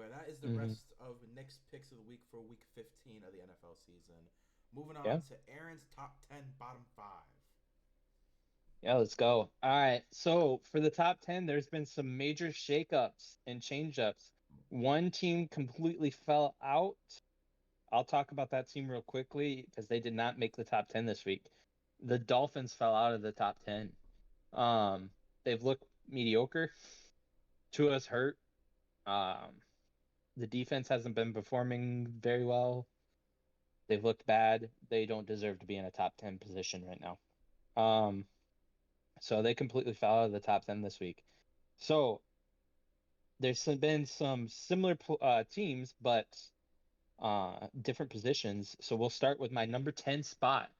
But that is the Hmm. rest of Nick's picks of the week for week 15 of the NFL season. Moving on Yeah. to Aaron's top 10, bottom 5. Yeah, let's go. All right. So for the top 10, there's been some major shakeups and changeups. One team completely fell out. I'll talk about that team real quickly because they did not make the top 10 this week. The Dolphins fell out of the top 10. Um, they've looked mediocre. Tua's hurt. Um, the defense hasn't been performing very well. They've looked bad. They don't deserve to be in a top 10 position right now. Um, so they completely fell out of the top 10 this week. So been some similar teams, but different positions. So we'll start with my number 10 spot.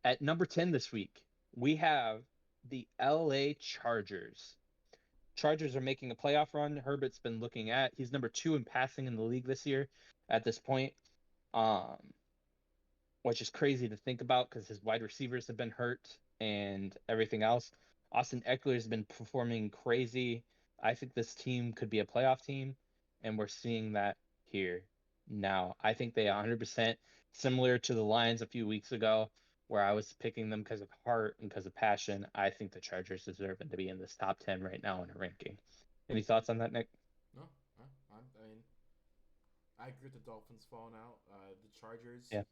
At number 10 this week, we have the LA Chargers. Chargers are making a playoff run. Herbert's been looking at. He's number 2 in passing in the league this year at this point. Um, which is crazy to think about because his wide receivers have been hurt and everything else. Austin Eckler has been performing crazy. I think this team could be a playoff team, and we're seeing that here now. I think they 100% similar to the Lions a few weeks ago, where I was picking them because of heart and because of passion. I think the Chargers deserve to be in this top 10 right now in a ranking. Any thoughts on that, Nick? No, I mean, I agree with the Dolphins falling out. The Chargers Yeah.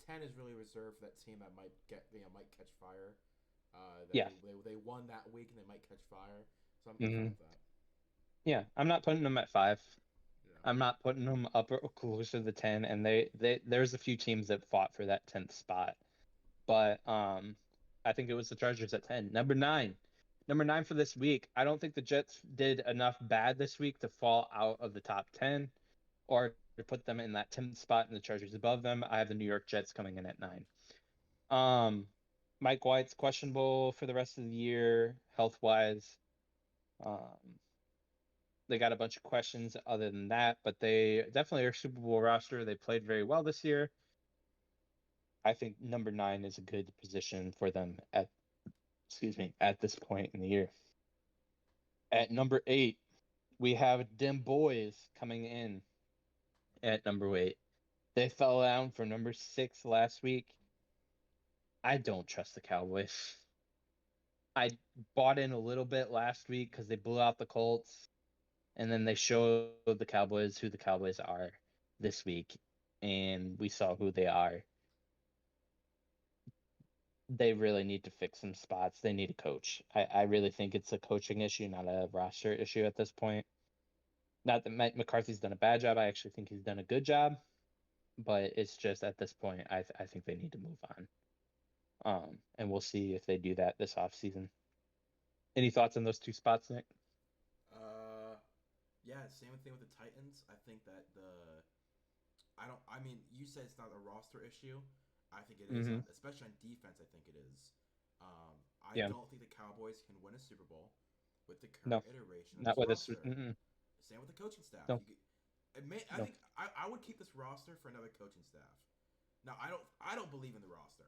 10 is really reserved for that team that might get might catch fire. That Yeah. they won that week and they might catch fire. So I'm fine Hmm. with that. Yeah. I'm not putting them at 5. Yeah. I'm not putting them up or closer to the 10, and there's a few teams that fought for that 10th spot. But I think it was the Chargers at 10. Number 9. Number 9 for this week. I don't think the Jets did enough bad this week to fall out of the top 10 or to put them in that 10th spot and the Chargers above them. I have the New York Jets coming in at 9. Um Mike White's questionable for the rest of the year, health-wise. Um they got a bunch of questions other than that, but they definitely are a Super Bowl roster. They played very well this year. I think number 9 is a good position for them at at this point in the year. At number 8, we have Dim Boys coming in at number 8. They fell down from number 6 last week. I don't trust the Cowboys. I bought in a little bit last week because they blew out the Colts, and then they showed the Cowboys who the Cowboys are this week, and we saw who they are. They really need to fix some spots. They need a coach. I really think it's a coaching issue, not a roster issue at this point. Not that Mike McCarthy's done a bad job. I actually think he's done a good job, but it's just at this point, I think they need to move on. And we'll see if they do that this offseason. Any thoughts on those two spots, Nick? Uh, yeah. Same thing with the Titans. I think that the I don't. I mean, you said it's not a roster issue. I think it is Mm-hmm. on, especially on defense. I think it is. I Yeah. don't think the Cowboys can win a Super Bowl with the No, current iteration of not this with this. roster. Mm-mm. Same with the coaching staff. No, I no. think I would keep this roster for another coaching staff. Now I don't believe in the roster,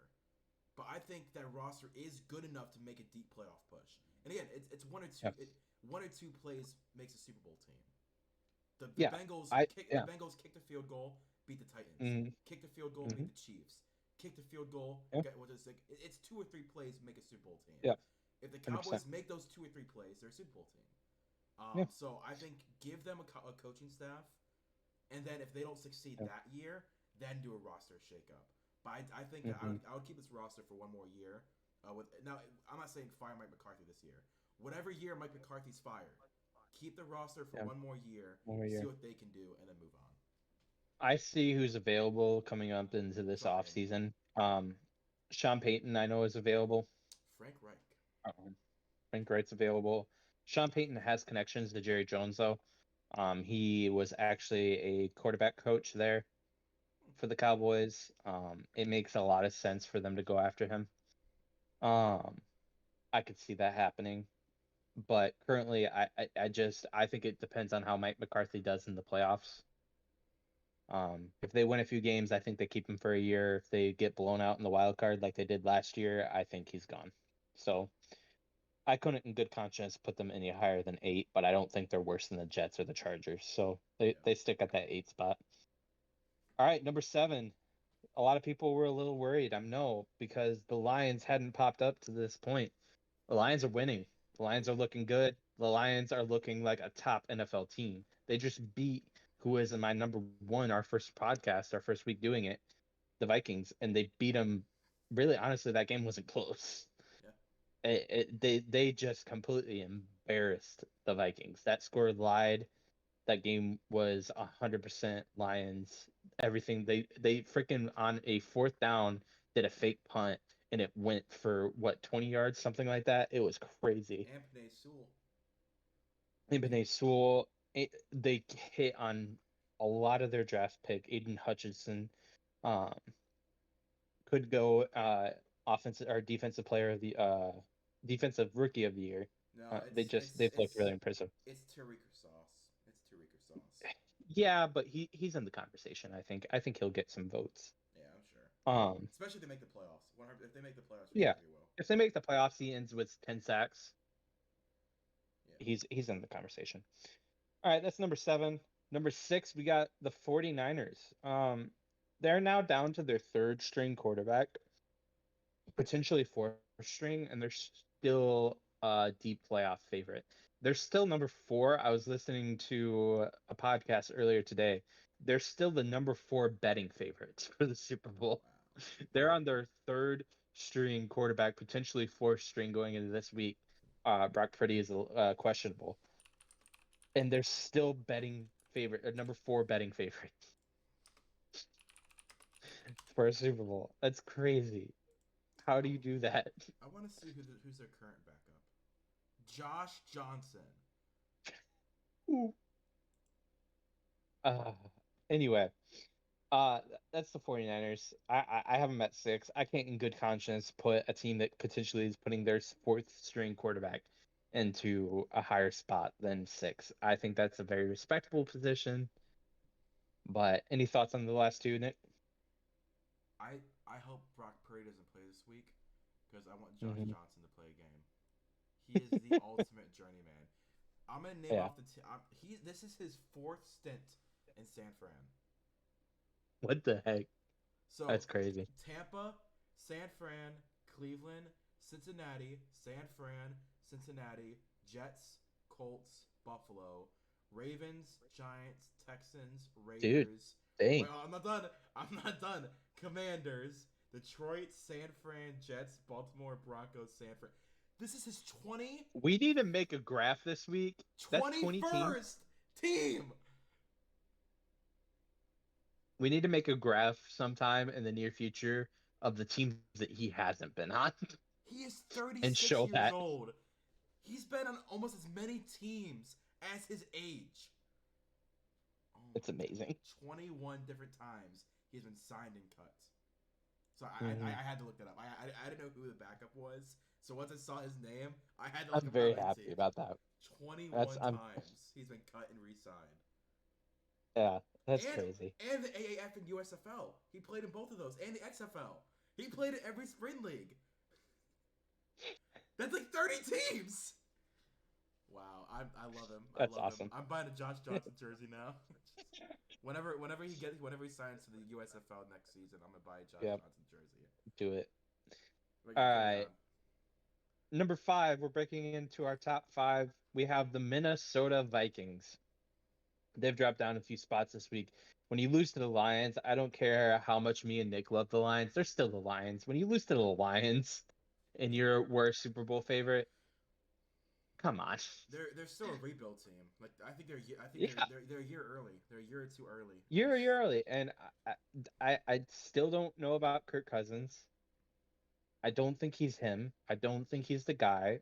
but I think that roster is good enough to make a deep playoff push. And again, it's one or two. Yeah. One or two plays makes a Super Bowl team. Yeah. The Yeah. Bengals kicked the field goal, beat the Titans. Mm-hmm. Kick the field goal, beat Mm-hmm. the Chiefs. Kick the field goal, Yeah. get what is like it's two or three plays make a Super Bowl team. Yeah. If the 100%. Cowboys make those two or three plays, they're a Super Bowl team. Yeah. So I think give them a coaching staff, and then if they don't succeed Yeah. that year, then do a roster shakeup. But I think that Mm-hmm. I would keep this roster for one more year. With now, I'm not saying fire Mike McCarthy this year. Whatever year Mike McCarthy's fired, keep the roster for Yeah. one more year, One more see year. what they can do, and then move on. I see who's available coming up into this Jump in. offseason. Sean Payton, I know, is available. Frank Reich. Um, Frank Wright's available. Sean Payton has connections to Jerry Jones, though. He was actually a quarterback coach there for the Cowboys. It makes a lot of sense for them to go after him. Um, I could see that happening, but currently, I think it depends on how Mike McCarthy does in the playoffs. If they win a few games, I think they keep him for a year. If they get blown out in the wild card like they did last year, I think he's gone. So I couldn't in good conscience put them any higher than 8, but I don't think they're worse than the Jets or the Chargers. So Yeah. they stick at that 8 spot. All right, number 7. A lot of people were a little worried. I know because the Lions hadn't popped up to this point. The Lions are winning. The Lions are looking good. The Lions are looking like a top NFL team. They just beat who is in my number 1, our first podcast, our first week doing it, the Vikings, and they beat them. Really, honestly, that game wasn't close. Yeah. They just completely embarrassed the Vikings. That score lied. That game was 100% Lions. Everything they freaking on a 4th down did a fake punt and it went for what 20 yards, something like that. It was crazy. And Penei Sewell. And Penei Sewell, they hit on a lot of their draft pick. Aiden Hutchinson um, could go offensive or defensive player of the defensive rookie of the year. No, They've looked really impressive. it's Tariq Sauce. It's Tariq Sauce. Yeah, but he's in the conversation. I think he'll get some votes. Yeah, I'm sure. Um, Especially if they make the playoffs. If they make the playoffs, yeah, he will. if they make the playoffs, he ends with 10 sacks. Yeah. He's in the conversation. All right, that's number 7. Number 6, we got the 49ers. They're now down to their 3rd string quarterback, potentially 4th string, and they're still a deep playoff favorite. They're still number 4. I was listening to a podcast earlier today. They're still the number 4 betting favorites for the Super Bowl. Wow. They're on their 3rd string quarterback, potentially 4th string going into this week. Brock Purdy is questionable, and they're still betting favorite, or number 4 betting favorite for a Super Bowl. That's crazy. How do you do that? I want to see who's their current backup. Josh Johnson. Ooh. Uh, anyway, uh, that's the 49ers. I have them at 6. I can't in good conscience put a team that potentially is putting their 4th string quarterback into a higher spot than 6. I think that's a very respectable position. But any thoughts on the last 2, Nick? I hope Brock Purdy doesn't play this week because I want Josh Hmm. Johnson to play a game. He is the ultimate journeyman. I'm gonna name Yeah. off the this is his 4th stint in San Fran. What the heck? So That's crazy. Tampa, San Fran, Cleveland, Cincinnati, San Fran, Cincinnati, Jets, Colts, Buffalo, Ravens, Giants, Texans, Dude, Raiders. dang. Wait, I'm not done. I'm not done. Commanders, Detroit, San Fran, Jets, Baltimore, Broncos, San Fran. This is his We need to make a graph this week. That's 20 teams. 21st team. We need to make a graph sometime in the near future of the teams that he hasn't been on He is and 36 show years that. old. He's been on almost as many teams as his age. Oh It's amazing. 21 different times he's been signed and cut. So Mhm. I had to look that up. I didn't know who the backup was. So once I saw his name, I had to look I'm him very up and happy see. about that. 21 I'm times he's been cut and re-signed. Yeah, that's And crazy. and the AAF and USFL. He played in both of those. And the XFL. He played in every spring league. That's like 30 teams. Wow, I love him. I That's love awesome. him. I'm buying a Josh Johnson jersey now. whenever he signs to the USFL next season, I'm gonna buy a Josh Yep. Johnson jersey. Do it. But All you carry right. on. Number 5, we're breaking into our top 5. We have the Minnesota Vikings. They've dropped down a few spots this week. When you lose to the Lions, I don't care how much me and Nick love the Lions. They're still the Lions. When you lose to the Lions and you're worst Super Bowl favorite, come on. They're still a rebuild team. Like I think Yeah, they're a year early. They're a year or two early. you're early, and I still don't know about Kirk Cousins. I don't think he's him. I don't think he's the guy.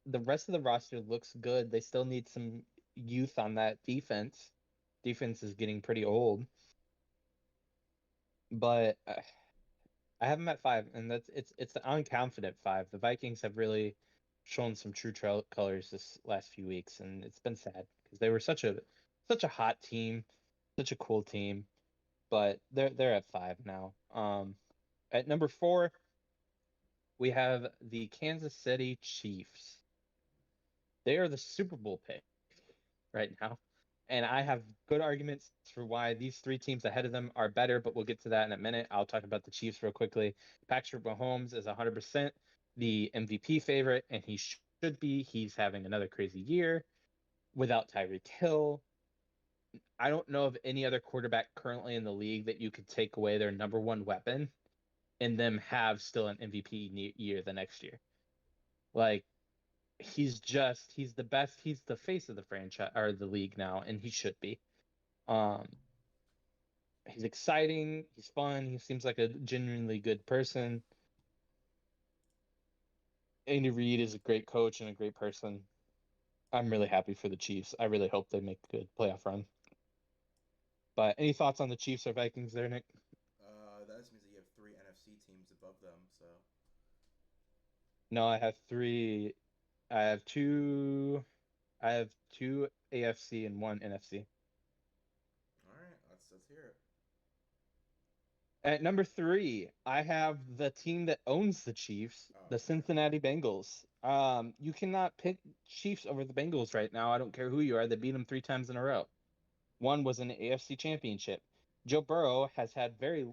The rest of the roster looks good. They still need some youth on that defense. Defense is getting pretty old, but I have them at 5, and it's the unconfident 5. The Vikings have really shown some true colors this last few weeks, and it's been sad because they were such a hot team, such a cool team, but they're at 5 now. At number 4, we have the Kansas City Chiefs. They are the Super Bowl pick right now. And I have good arguments for why these three teams ahead of them are better, but we'll get to that in a minute. I'll talk about the Chiefs real quickly. Patrick Mahomes is 100% the MVP favorite, and he should be. He's having another crazy year without Tyreek Hill. I don't know of any other quarterback currently in the league that you could take away their number one weapon and them have still an MVP year the next year. Like, he's the best. He's the face of the franchise or the league now, and he should be. Um, he's exciting. He's fun. He seems like a genuinely good person. Andy Reid is a great coach and a great person. I'm really happy for the Chiefs. I really hope they make a good playoff run. But any thoughts on the Chiefs or Vikings there, Nick? That just means that you have three NFC teams above them. So, No, I have three. I have two. I have two AFC and one NFC. all right, let's hear it. At number three, I have the team that owns the Chiefs, Oh, the okay. Cincinnati Bengals. You cannot pick Chiefs over the Bengals right now. I don't care who you are. They beat them three times in a row. One was an AFC Championship. Joe Burrow has had very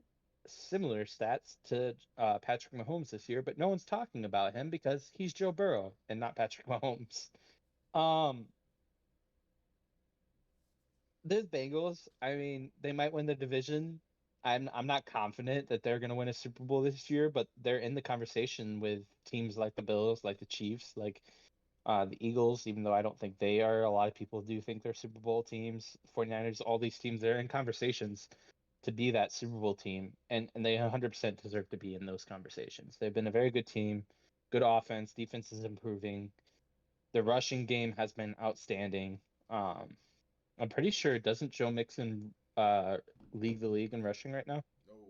similar stats to Patrick Mahomes this year, but no one's talking about him because he's Joe Burrow and not Patrick Mahomes. Um, the Bengals, I mean, they might win the division. I'm not confident that they're going to win a Super Bowl this year, but they're in the conversation with teams like the Bills, like the Chiefs, like the Eagles, even though I don't think they are. A lot of people do think they're Super Bowl teams. 49ers, all these teams, they're in conversations to be that Super Bowl team, and they 100% deserve to be in those conversations. They've been a very good team, good offense, defense is improving. The rushing game has been outstanding. Um, I'm pretty sure doesn't Joe Mixon lead the league in rushing right now? No, no, no.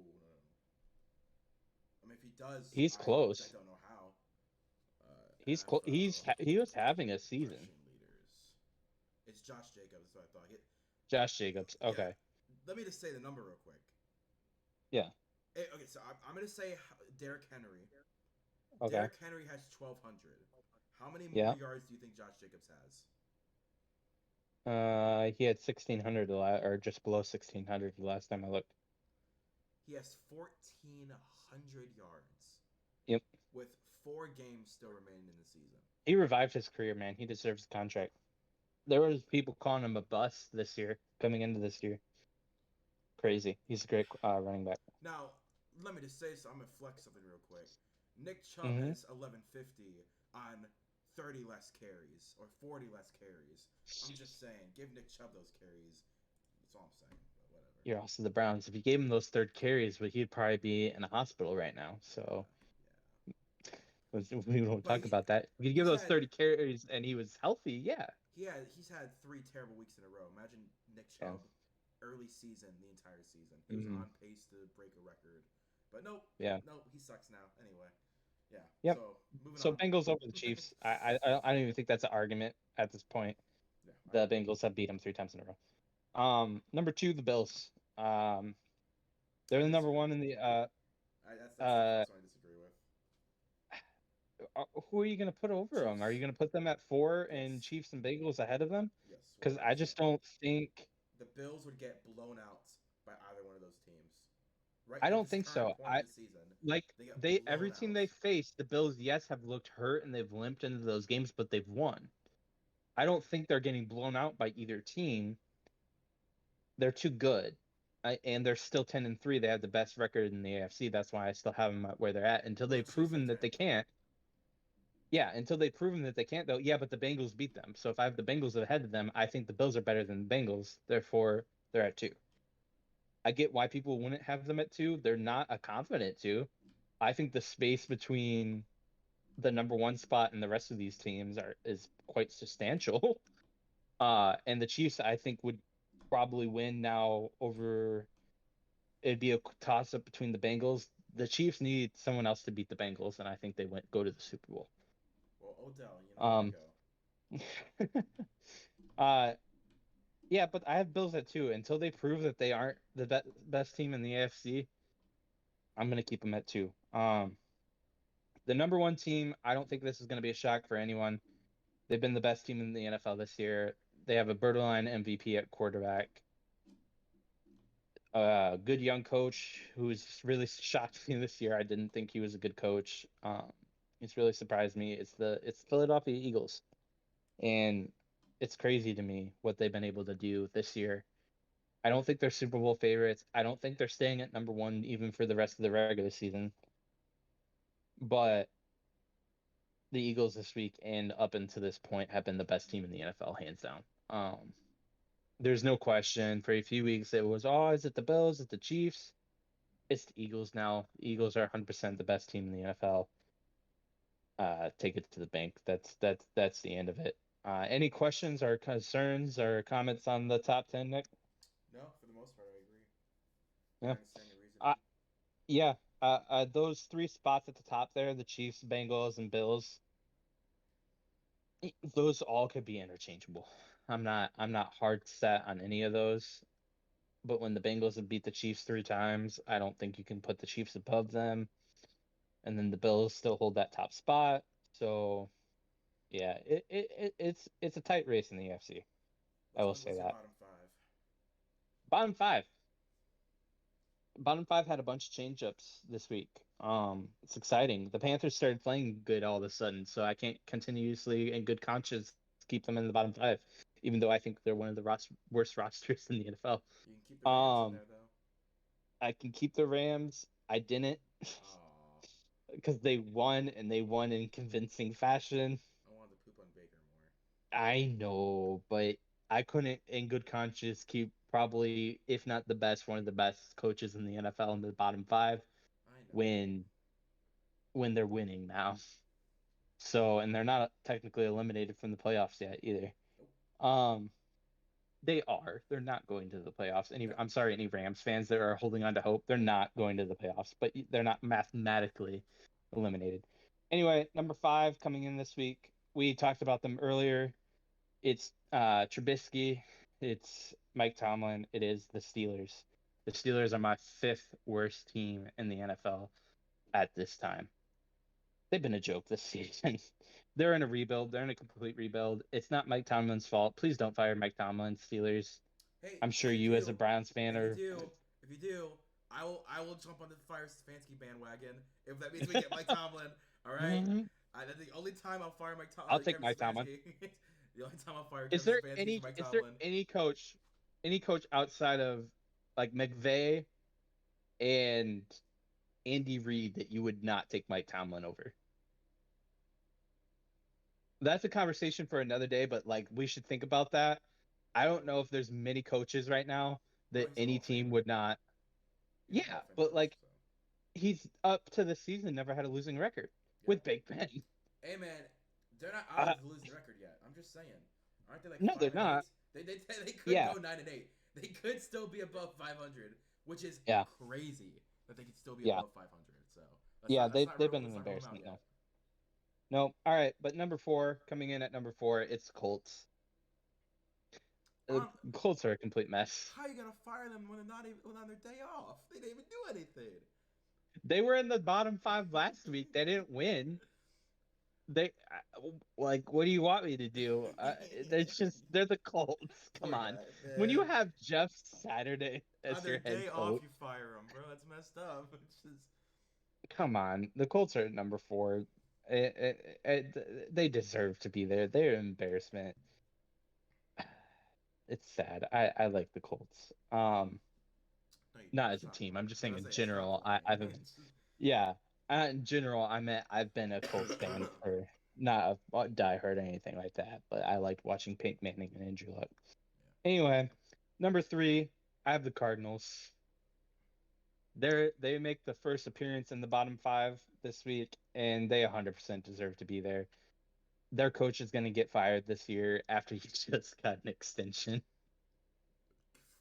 I mean, if he does, He's I close. don't know how. He's NFL he was having a season. rushing leaders. It's Josh Jacobs. That's what I thought. Josh Jacobs. Yeah. Okay. Let me just say the number real quick. Yeah. Okay, so I'm gonna say Derrick Henry. Okay. Derrick Henry has 1,200. How many more Yeah. yards do you think Josh Jacobs has? He had 1,600 or just below 1,600 the last time I looked. He has 1,400 yards Yep. with 4 games still remaining in the season. He revived his career, man. He deserves a contract. There was people calling him a bust this year, coming into this year. Crazy. He's a great running back. Now, let me just say so. I'm gonna flex something real quick. Nick Chubb Hmm. has 1150 on 30 less carries or 40 less carries. I'm just saying, give Nick Chubb those carries. That's all I'm saying. But whatever. You're also the Browns. If you gave him those third carries, but he'd probably be in a hospital right now. So Yeah, we won't but talk about that. If you give he's those had 30 carries and he was healthy, yeah. he's had 3 terrible weeks in a row. Imagine Nick Yeah. Chubb early season, the entire season. He was Hmm. on pace to break a record, but nope, Yeah. nope, he sucks now. Anyway, yeah. Yep. So moving So on. Bengals over the Chiefs. I don't even think that's an argument at this point. Yeah, I The agree. Bengals have beat them three times in a row. Number two, the Bills. They're I the number disagree. one in the That's the uh first one I disagree with. who are you going to put over them? Are you Chiefs. going to put them at four and Yes. Chiefs and Bengals ahead of them? Yes. Because 100%. I just don't think. The Bills would get blown out by either one of those teams. Right I at don't this think current so. point of the season, Like they get they blown every team out. they faced, the Bills, yes, have looked hurt and they've limped into those games, but they've won. I don't think they're getting blown out by either team. They're too good. And they're still 10-3. They have the best record in the AFC. That's why I still have them at where they're at until Well, they've the Chiefs are proven that 10. they can't. Yeah, until they've proven that they can't, though. Yeah, but the Bengals beat them. So if I have the Bengals ahead of them, I think the Bills are better than the Bengals. Therefore, they're at two. I get why people wouldn't have them at two. They're not a confident two. I think the space between the number one spot and the rest of these teams is quite substantial. And the Chiefs, I think, would probably win now over. It'd be a toss up between the Bengals. The Chiefs need someone else to beat the Bengals, and I think they go to the Super Bowl. Well, Odell, you know where to Um, go. uh, yeah, but I have Bills at two. Until they prove that they aren't the best team in the AFC, I'm gonna keep them at two. The number one team, I don't think this is going to be a shock for anyone. They've been the best team in the NFL this year. They have a borderline MVP at quarterback. A good young coach who's really shocked me this year. I didn't think he was a good coach. It's really surprised me. It's Philadelphia Eagles, and it's crazy to me what they've been able to do this year. I don't think they're Super Bowl favorites. I don't think they're staying at number one even for the rest of the regular season. But the Eagles this week and up until this point have been the best team in the NFL, hands down. There's no question. For a few weeks, it was, oh, is it the Bills? Is it the Chiefs? It's the Eagles now. The Eagles are 100% the best team in the NFL. Take it to the bank. That's the end of it. Any questions or concerns or comments on the top 10, Nick? No, for the most part, I agree. I Yeah. understand your reasoning. Uh, yeah. Those three spots at the top there, the Chiefs, Bengals, and Bills, those all could be interchangeable. I'm not hard set on any of those. But when the Bengals have beat the Chiefs 3 times, I don't think you can put the Chiefs above them. And then the Bills still hold that top spot. So yeah, it's a tight race in the AFC. I will say What's your that. bottom five? Bottom five. Bottom five had a bunch of change-ups this week. It's exciting. The Panthers started playing good all of a sudden, so I can't continuously in good conscience keep them in the bottom five, even though I think they're one of the worst rosters in the NFL. You can keep the Rams in Um, there though. I can keep the Rams. I didn't Oh, because they won and they won in convincing fashion. I wanted to poop on Baker more. I know, but I couldn't, in good conscience, keep probably, if not the best, one of the best coaches in the NFL in the bottom five I know. when they're winning now. So, and they're not technically eliminated from the playoffs yet either. Nope. Um, they are. They're not going to the playoffs. No. I'm sorry, any Rams fans that are holding on to hope, they're not going to the playoffs, but they're not mathematically eliminated. Anyway, number five coming in this week. We talked about them earlier. It's Trubisky. It's Mike Tomlin. It is the Steelers. The Steelers are my fifth worst team in the NFL at this time. They've been a joke this season. They're in a rebuild. They're in a complete rebuild. It's not Mike Tomlin's fault. Please don't fire Mike Tomlin, Steelers. Hey, I'm sure if you you, as a do, Browns fan, if you are. do, if you do, I will jump on the Fire Stefanski bandwagon if that means we get Mike Tomlin. All right. Mhm. That's the only time I'll fire I'll take Kevin Mike Tomlin. Stefanski. The only time I'll fire Is Kevin there Stefanski any? for Mike Is there Tomlin. any coach outside of like McVay and Andy Reid that you would not take Mike Tomlin over? That's a conversation for another day, but like we should think about that. I don't know if there's many coaches right now Well, that he's a Hall any of team Famer. would not. He's a Hall Yeah, of Fame but coach. like So he's up to the season, never had a losing record yeah. with Big Ben. Hey man, they're not out Uh, of the losing record yet. I'm just saying. Aren't they like no, they're 5-8? not. They could Yeah, go 9-8. They could still be above 500, which is yeah, crazy that they could still be yeah, above 500. So yeah. They've been let's an not rule them out embarrassment yet. now. No, all right, but number four coming in at number four, it's Colts. The On Colts are a complete mess. how are you gonna fire them when they're not even when on their day off? They didn't even do anything. They were in the bottom five last week. They didn't win. They like, what do you want me to do? They're the Colts. Come Poor on. guy, When you man. have Jeff Saturday On as their your head day off, coach, you fire them, bro. That's messed up. It's just come on. The Colts are at number four. They deserve to be there. They're an embarrassment. It's sad. I like the Colts. no, you don't. Not It's as a not team. I'm funny. just I saying was in gonna say it's not general. funny. Yeah. In general, I've been a Colts fan for not a diehard or anything like that, but I liked watching Peyton Manning and Andrew Luck. Anyway, number three, I have the Cardinals. They make the first appearance in the bottom five this week, and they 100% deserve to be there. Their coach is going to get fired this year after he just got an extension.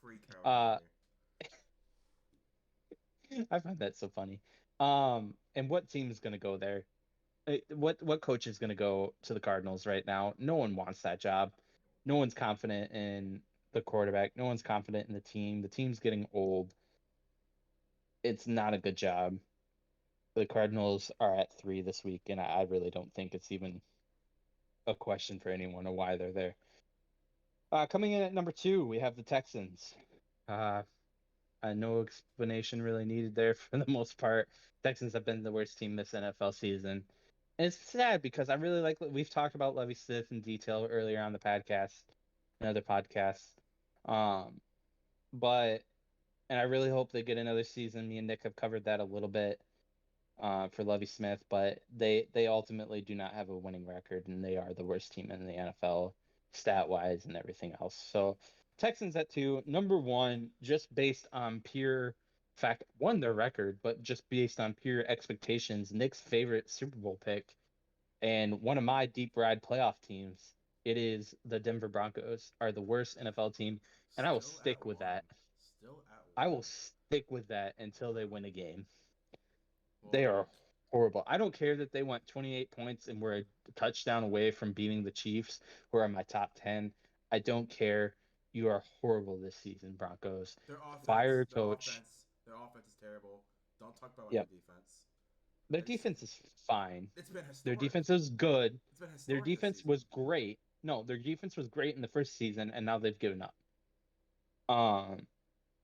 Freak out over Uh, here. I find that so funny. And what team is going to go there? What coach is going to go to the Cardinals right now? No one wants that job. No one's confident in the quarterback. No one's confident in the team. The team's getting old. It's not a good job. The Cardinals are at 3 this week, and I really don't think it's even a question for anyone of why they're there. Coming in at number 2, we have the Texans. No explanation really needed there for the most part. Texans have been the worst team this NFL season. And it's sad because I really like, we've talked about Lovie Smith in detail earlier on the podcast and other podcasts. But, and I really hope they get another season. Me and Nick have covered that a little bit for Lovie Smith, but they ultimately do not have a winning record, and they are the worst team in the NFL stat wise and everything else. So Texans at 2, number 1, just based on pure fact, won their record, but just based on pure expectations, Nick's favorite Super Bowl pick and one of my deep ride playoff teams. It is the Denver Broncos are the worst NFL team, and I will Still at stick with 1. that. Still at 1. I will stick with that until they win a game. Well, They are horrible. I don't care that they went 28 points and were a touchdown away from beating the Chiefs, who are my top 10. I don't care. You are horrible this season, Broncos. Their offense, Fire your coach. Their offense is terrible. Don't talk about Yep. their defense. Their defense is fine. It's been historic. Their defense is good. It's been historic. Their defense was great. No, their defense was great in the first season, and now they've given up.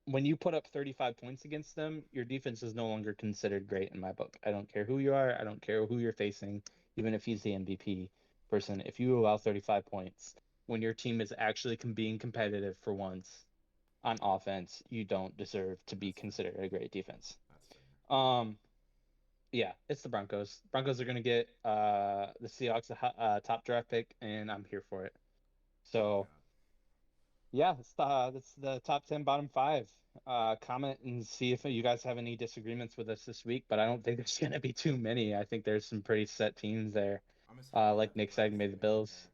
When you put up 35 points against them, your defense is no longer considered great in my book. I don't care who you are. I don't care who you're facing, even if he's the MVP person. If you allow 35 points when your team is actually being competitive for once on offense, you don't deserve to be considered a great defense. Yeah, it's the Broncos. Broncos are going to get the Seahawks a top draft pick, and I'm here for it. So, yeah, that's the top 10, bottom 5. Comment and see if you guys have any disagreements with us this week, but I don't think there's going to be too many. I think there's some pretty set teams there. Like Nick said, made the Bills.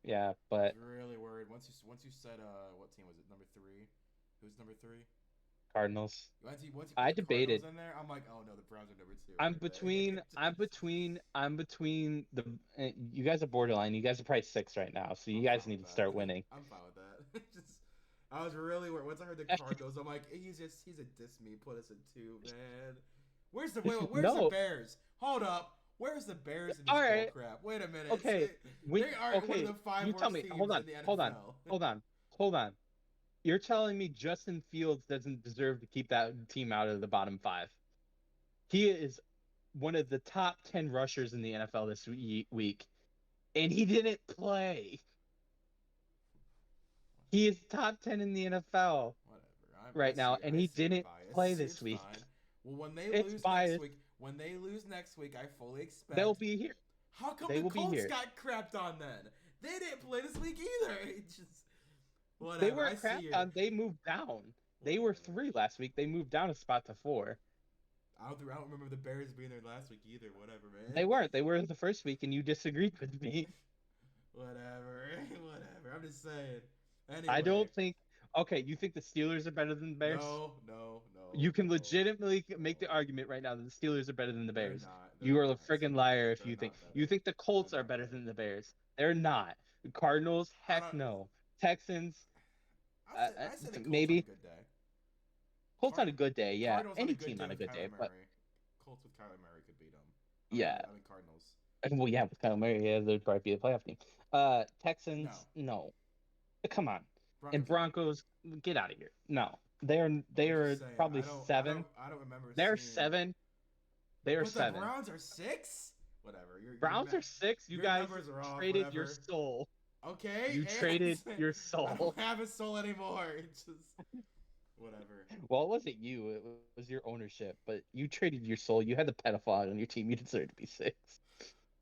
Yeah, but I was really worried once you said what team was it? Number 3. Who's number 3? Cardinals. Once you put I the debated. Cardinals in there, I'm like, oh no, the Browns are number 2. I'm between the. You guys are borderline. You guys are probably 6 right now, so you guys need to start winning. I'm fine with that. I was really worried once I heard the Cardinals. I'm like, he's a diss me. Put us in 2, man. Where's the Bears? Hold up. Where's the Bears in this bull crap? Wait a minute. Okay. They are one of the 5 worst teams in the NFL. Hold on. You're telling me Justin Fields doesn't deserve to keep that team out of the bottom 5? He is one of the top 10 rushers in the NFL this week, and he didn't play. He is top 10 in the NFL right now, and he didn't play this week. Well, when they lose next week, I fully expect they'll be here. How come the Colts got crapped on then? They didn't play this week either. It's just whatever. They weren't crapped on. They moved down. They were 3 last week. They moved down a spot to 4. I don't remember the Bears being there last week either. Whatever, man. They weren't. They were the first week, and you disagreed with me. Whatever. I'm just saying. Anyway. I don't think. Okay, you think the Steelers are better than the Bears? No. You can legitimately make the argument right now that the Steelers are better than the Bears. You are a friggin' liar if you think the Colts are better than the Bears. They're not. The Cardinals, heck no. Texans, I said the Colts maybe. On a good day. Colts on a good day, yeah. Cardinals Any team on a good day, but Colts with Kyler Murray could beat them. Yeah. I mean Cardinals. Well, yeah, with Kyler Murray, yeah, they'd probably be a playoff team. Texans, no. Come on. And Broncos, get out of here. No. They are probably 7. I don't remember. They're 7. They are 7. The Browns are 6? Whatever. Browns are 6. You guys traded your soul. Okay. You traded your soul. I don't have a soul anymore. It's just whatever. Well, it wasn't you. It was your ownership. But you traded your soul. You had the pedophile on your team. You deserve to be 6.